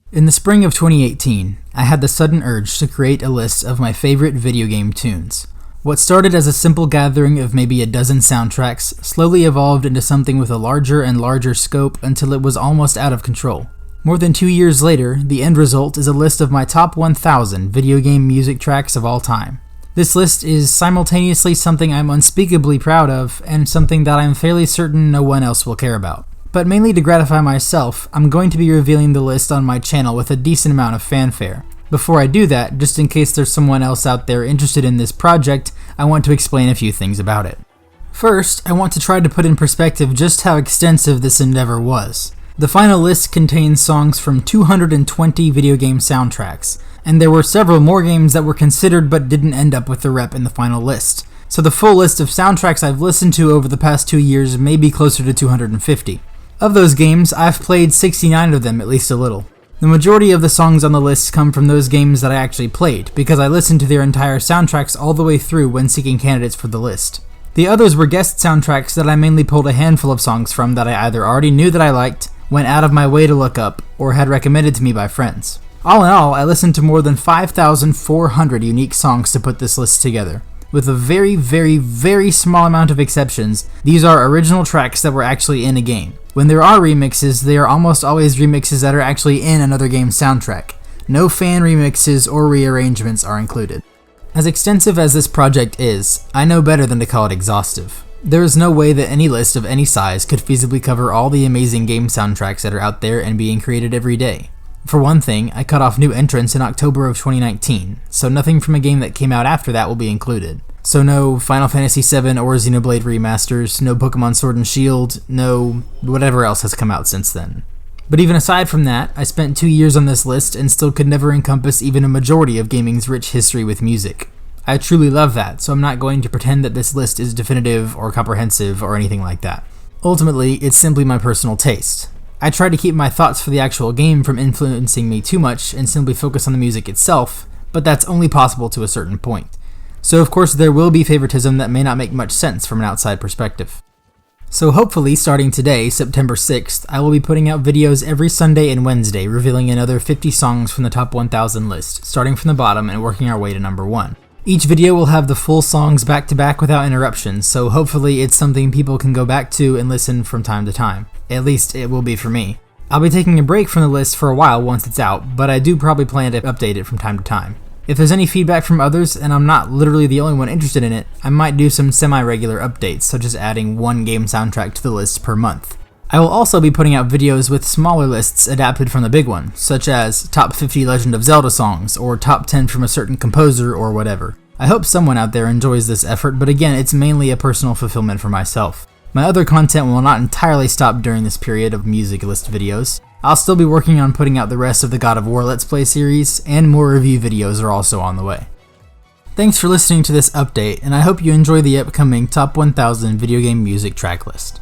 In the spring of 2018, I had the sudden urge to create a list of my favorite video game tunes. What started as a simple gathering of maybe a dozen soundtracks slowly evolved into something with a larger and larger scope until it was almost out of control. More than 2 years later, the end result is a list of my top 1,000 video game music tracks of all time. This list is simultaneously something I'm unspeakably proud of and something that I'm fairly certain no one else will care about. But mainly to gratify myself, I'm going to be revealing the list on my channel with a decent amount of fanfare. Before I do that, just in case there's someone else out there interested in this project, I want to explain a few things about it. First, I want to try to put in perspective just how extensive this endeavor was. The final list contains songs from 220 video game soundtracks, and there were several more games that were considered but didn't end up with the rep in the final list. So the full list of soundtracks I've listened to over the past 2 years may be closer to 250. Of those games, I've played 69 of them at least a little. The majority of the songs on the list come from those games that I actually played, because I listened to their entire soundtracks all the way through when seeking candidates for the list. The others were guest soundtracks that I mainly pulled a handful of songs from that I either already knew that I liked, went out of my way to look up, or had recommended to me by friends. All in all, I listened to more than 5,400 unique songs to put this list together. With a very, very, very small amount of exceptions, these are original tracks that were actually in a game. When there are remixes, they are almost always remixes that are actually in another game's soundtrack. No fan remixes or rearrangements are included. As extensive as this project is, I know better than to call it exhaustive. There is no way that any list of any size could feasibly cover all the amazing game soundtracks that are out there and being created every day. For one thing, I cut off new entrants in October of 2019, so nothing from a game that came out after that will be included. So no Final Fantasy VII or Xenoblade remasters, no Pokemon Sword and Shield, no whatever else has come out since then. But even aside from that, I spent 2 years on this list and still could never encompass even a majority of gaming's rich history with music. I truly love that, so I'm not going to pretend that this list is definitive or comprehensive or anything like that. Ultimately, it's simply my personal taste. I try to keep my thoughts for the actual game from influencing me too much and simply focus on the music itself, but that's only possible to a certain point. So of course there will be favoritism that may not make much sense from an outside perspective. So hopefully, starting today, September 6th, I will be putting out videos every Sunday and Wednesday revealing another 50 songs from the top 1,000 list, starting from the bottom and working our way to number 1. Each video will have the full songs back to back without interruptions, so hopefully it's something people can go back to and listen from time to time. At least it will be for me. I'll be taking a break from the list for a while once it's out, but I do probably plan to update it from time to time. If there's any feedback from others, and I'm not literally the only one interested in it, I might do some semi-regular updates, such as adding one game soundtrack to the list per month. I will also be putting out videos with smaller lists adapted from the big one, such as top 50 Legend of Zelda songs, or top 10 from a certain composer, or whatever. I hope someone out there enjoys this effort, but again, it's mainly a personal fulfillment for myself. My other content will not entirely stop during this period of music list videos. I'll still be working on putting out the rest of the God of War Let's Play series, and more review videos are also on the way. Thanks for listening to this update, and I hope you enjoy the upcoming Top 1000 Video Game Music track list.